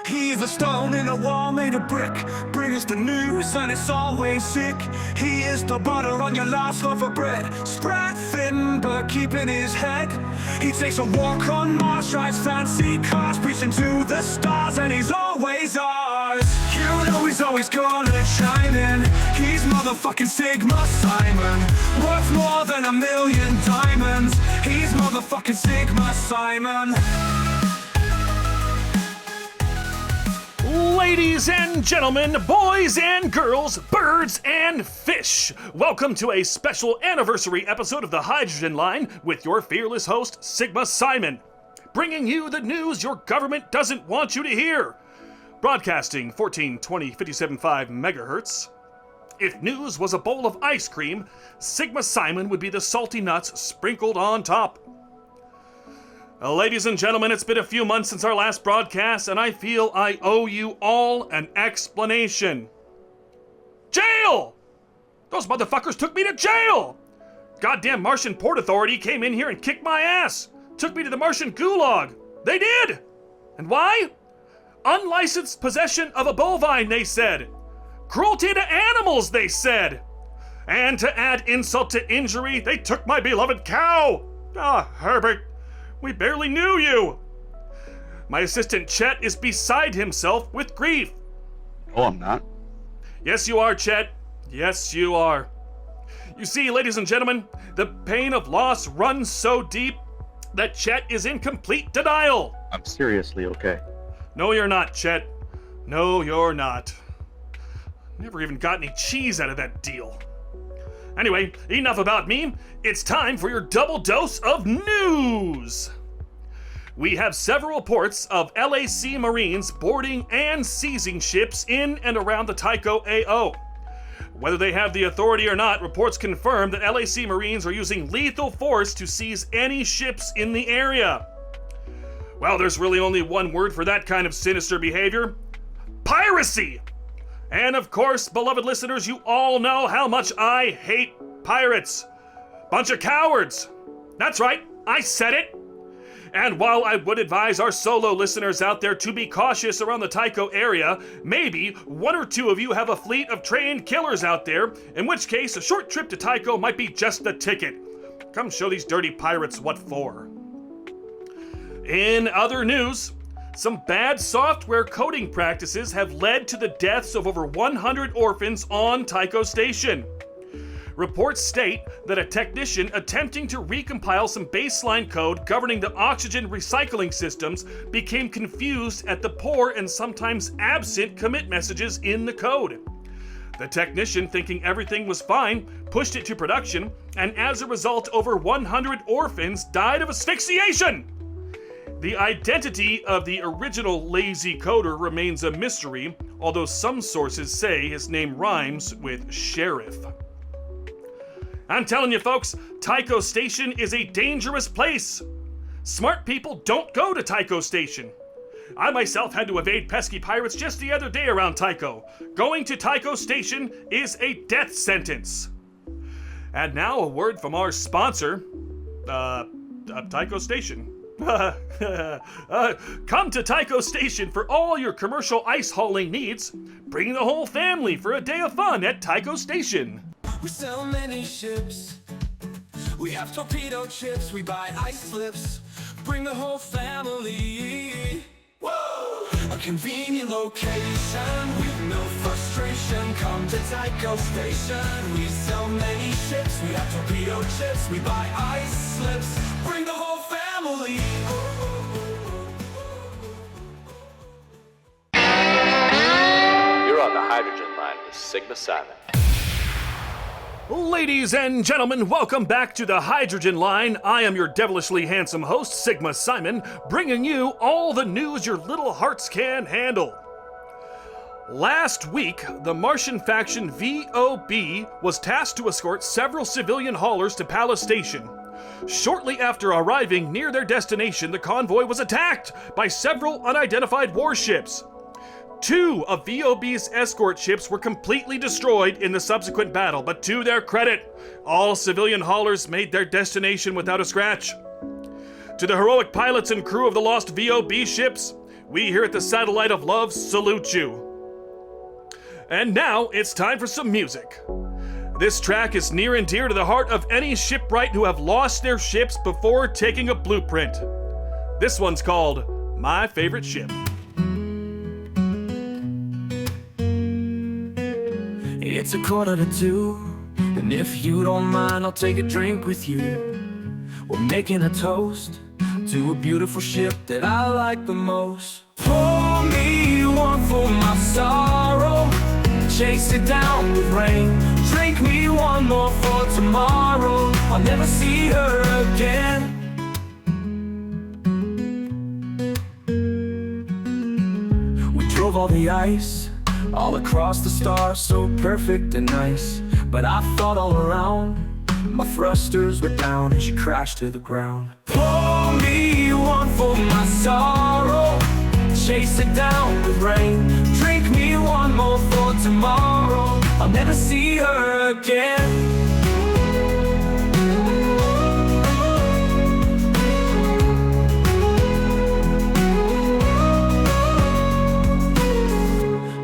He's a stone in a wall made of brick. Bring us the news and it's always sick. He is the butter on your last loaf of bread. Spread thin but keeping his head. He takes a walk on Mars, drives fancy cars, preaching to the stars, and he's always ours. You know he's always gonna chime in. He's motherfucking Sigma Simon, worth more than 1,000,000 diamonds. He's motherfucking Sigma Simon. Ladies and gentlemen, boys and girls, birds and fish, welcome to a special anniversary episode of the Hydrogen Line with your fearless host, Sigma Simon, bringing you the news your government doesn't want you to hear. Broadcasting 1420-57.5 megahertz. If news was a bowl of ice cream, Sigma Simon would be the salty nuts sprinkled on top. Ladies and gentlemen, it's been a few months since our last broadcast, and I feel I owe you all an explanation. Jail! Those motherfuckers took me to jail! Goddamn Martian Port Authority came in here and kicked my ass. Took me to the Martian gulag. They did! And why? Unlicensed possession of a bovine, they said. Cruelty to animals, they said. And to add insult to injury, they took my beloved cow. Herbert. We barely knew you! My assistant Chet is beside himself with grief. Oh, I'm not. Yes, you are, Chet. Yes, you are. You see, ladies and gentlemen, the pain of loss runs so deep that Chet is in complete denial. I'm seriously okay. No, you're not, Chet. No, you're not. Never even got any cheese out of that deal. Anyway, enough about me. It's time for your double dose of news. We have several reports of LAC Marines boarding and seizing ships in and around the Tycho AO. Whether they have the authority or not, reports confirm that LAC Marines are using lethal force to seize any ships in the area. Well, there's really only one word for that kind of sinister behavior: piracy! And of course, beloved listeners, you all know how much I hate pirates. Bunch of cowards. That's right, I said it. And while I would advise our solo listeners out there to be cautious around the Tycho area, maybe one or two of you have a fleet of trained killers out there, in which case a short trip to Tycho might be just the ticket. Come show these dirty pirates what for. In other news, some bad software coding practices have led to the deaths of over 100 orphans on Tycho Station. Reports state that a technician attempting to recompile some baseline code governing the oxygen recycling systems became confused at the poor and sometimes absent commit messages in the code. The technician, thinking everything was fine, pushed it to production, and as a result, over 100 orphans died of asphyxiation. The identity of the original lazy coder remains a mystery, although some sources say his name rhymes with sheriff. I'm telling you folks, Tycho Station is a dangerous place. Smart people don't go to Tycho Station. I myself had to evade pesky pirates just the other day around Tycho. Going to Tycho Station is a death sentence. And now a word from our sponsor, Tycho Station. Come to Tycho Station for all your commercial ice hauling needs. Bring the whole family for a day of fun at Tycho Station. We sell many ships. We have torpedo chips. We buy ice slips. Bring the whole family. Whoa! A convenient location with no frustration. Come to Tycho Station. We sell many ships. We have torpedo chips. We buy ice slips. Bring the whole family. You're on the Hydrogen Line with Sigma Simon. Ladies and gentlemen, welcome back to the Hydrogen Line. I am your devilishly handsome host, Sigma Simon, bringing you all the news your little hearts can handle. Last week, the Martian faction VOB was tasked to escort several civilian haulers to Palace Station. Shortly after arriving near their destination, the convoy was attacked by several unidentified warships. 2 of VOB's escort ships were completely destroyed in the subsequent battle, but to their credit, all civilian haulers made their destination without a scratch. To the heroic pilots and crew of the lost VOB ships, we here at the Satellite of Love salute you. And now it's time for some music. This track is near and dear to the heart of any shipwright who have lost their ships before taking a blueprint. This one's called My Favorite Ship. It's 1:45, and if you don't mind, I'll take a drink with you. We're making a toast to a beautiful ship that I like the most. Pour me one for my sorrow, chase it down with rain. Drink me one more for tomorrow, I'll never see her again. We drove all the ice, all across the stars, so perfect and nice. But I thought all around, my thrusters were down and she crashed to the ground. Pour me one for my sorrow, chase it down with rain. Drink me one more for tomorrow, I'll never see her again.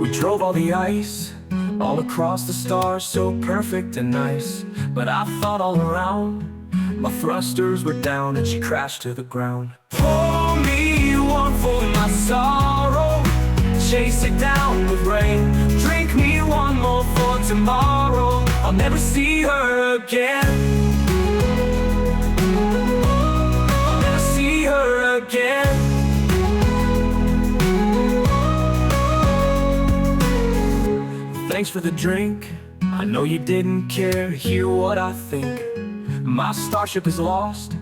We drove all the ice, all across the stars, so perfect and nice. But I thought all around, my thrusters were down and she crashed to the ground. Pour me one for my sorrow, chase it down with rain. Drink me one more for tomorrow, I'll never see her again. I'll never see her again. Thanks for the drink, I know you didn't care to hear what I think. My starship is lost,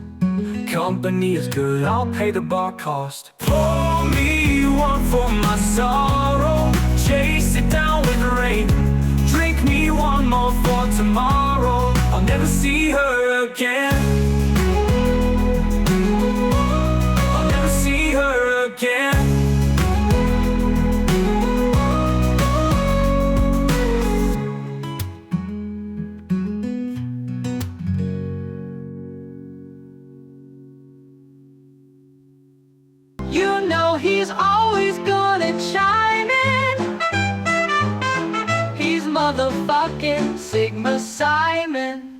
company is good, I'll pay the bar cost. Pour me one for my sorrow, chase it down with rain. Drink me one more for tomorrow, I'll never see her again. I'll never see her again. You know he's always gonna chime in. He's motherfucking Sigma Simon.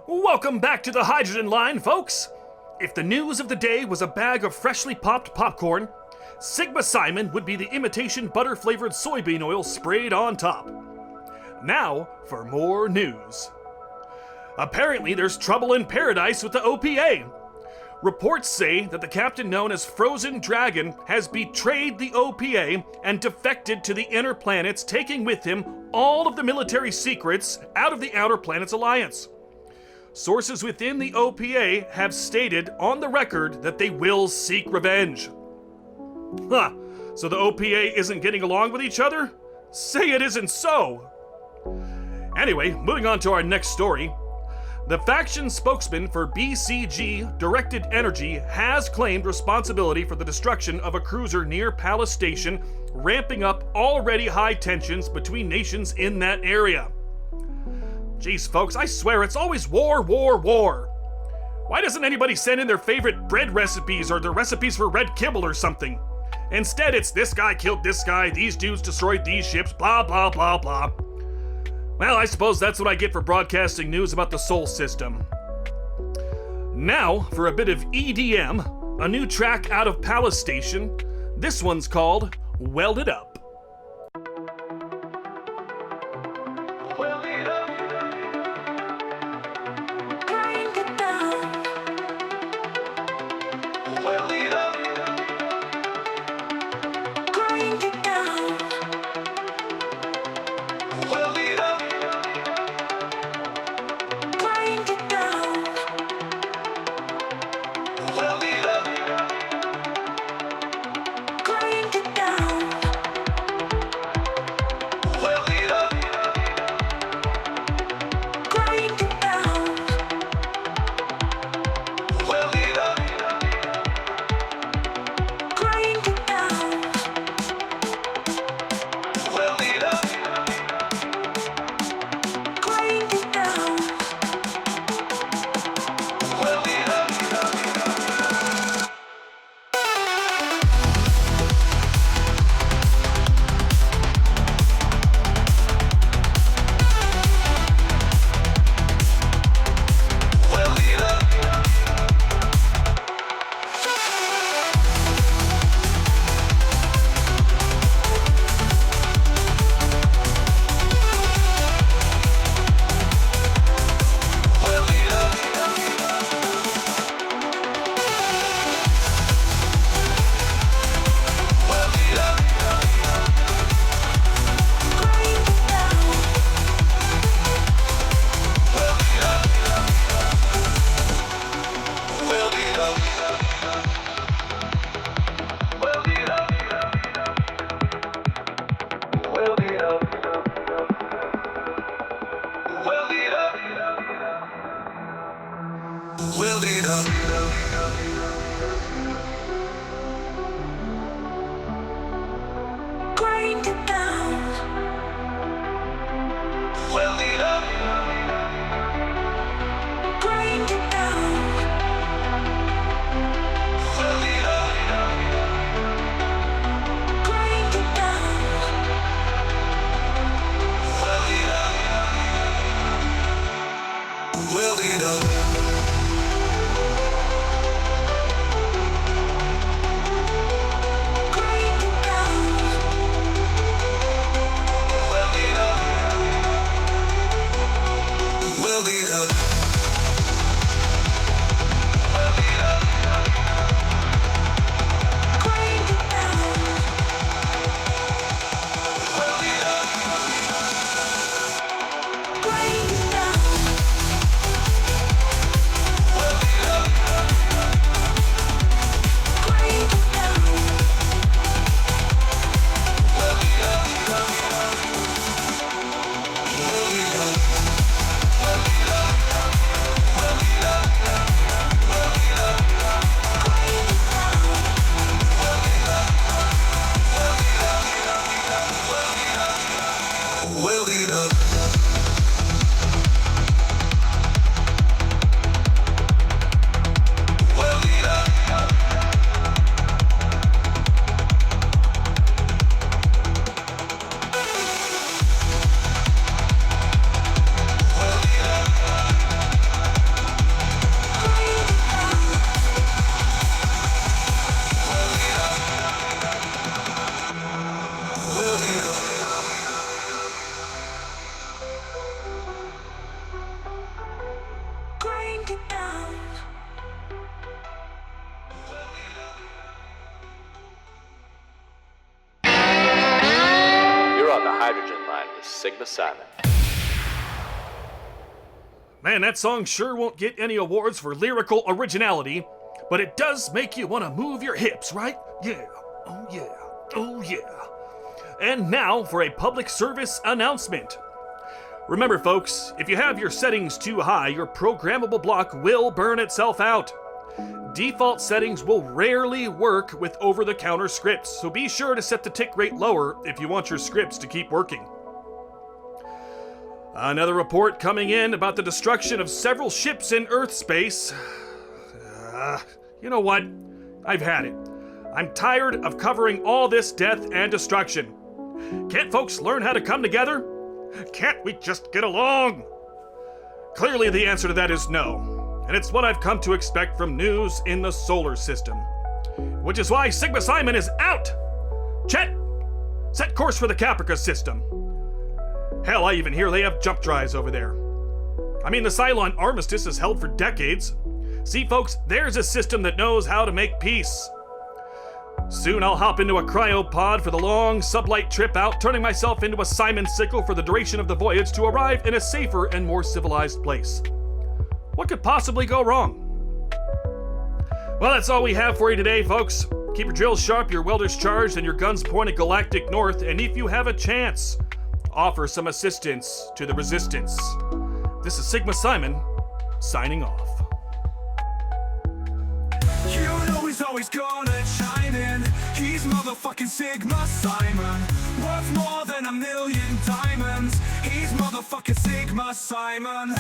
Welcome back to the Hydrogen Line, folks. If the news of the day was a bag of freshly popped popcorn, Sigma Simon would be the imitation butter-flavored soybean oil sprayed on top. Now for more news. Apparently there's trouble in paradise with the OPA. Reports say that the captain known as Frozen Dragon has betrayed the OPA and defected to the inner planets, taking with him all of the military secrets out of the Outer Planets Alliance. Sources within the OPA have stated on the record that they will seek revenge. Huh, so the OPA isn't getting along with each other? Say it isn't so! Anyway, moving on to our next story. The faction spokesman for BCG Directed Energy has claimed responsibility for the destruction of a cruiser near Palace Station, ramping up already high tensions between nations in that area. Jeez, folks, I swear it's always war, war, war. Why doesn't anybody send in their favorite bread recipes or their recipes for red kibble or something? Instead, it's this guy killed this guy, these dudes destroyed these ships, blah, blah, blah, blah. Well, I suppose that's what I get for broadcasting news about the Sol system. Now, for a bit of EDM, a new track out of Palace Station. This one's called Weld It Up. Sigma Simon. Man, that song sure won't get any awards for lyrical originality, but it does make you want to move your hips, right? Yeah, oh yeah, oh yeah. And now for a public service announcement. Remember folks, if you have your settings too high, your programmable block will burn itself out. Default settings will rarely work with over-the-counter scripts, so be sure to set the tick rate lower if you want your scripts to keep working. Another report coming in about the destruction of several ships in Earth space. You know what? I've had it. I'm tired of covering all this death and destruction. Can't folks learn how to come together? Can't we just get along? Clearly the answer to that is no, and it's what I've come to expect from news in the solar system. Which is why Sigma Simon is out! Chet, set course for the Caprica system. Hell, I even hear they have jump drives over there. I mean, the Cylon armistice is held for decades. See, folks, there's a system that knows how to make peace. Soon I'll hop into a cryopod for the long sublight trip out, turning myself into a Simon sickle for the duration of the voyage to arrive in a safer and more civilized place. What could possibly go wrong? Well, that's all we have for you today, folks. Keep your drills sharp, your welders charged, and your guns pointed galactic north, and if you have a chance, offer some assistance to the resistance. This is Sigma Simon, signing off. You know he's always gonna chime in. He's motherfucking Sigma Simon, worth more than 1,000,000 diamonds. He's motherfucking Sigma Simon.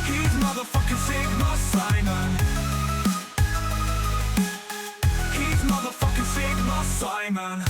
He's motherfucking Sigma Simon. He's motherfucking Sigma Simon.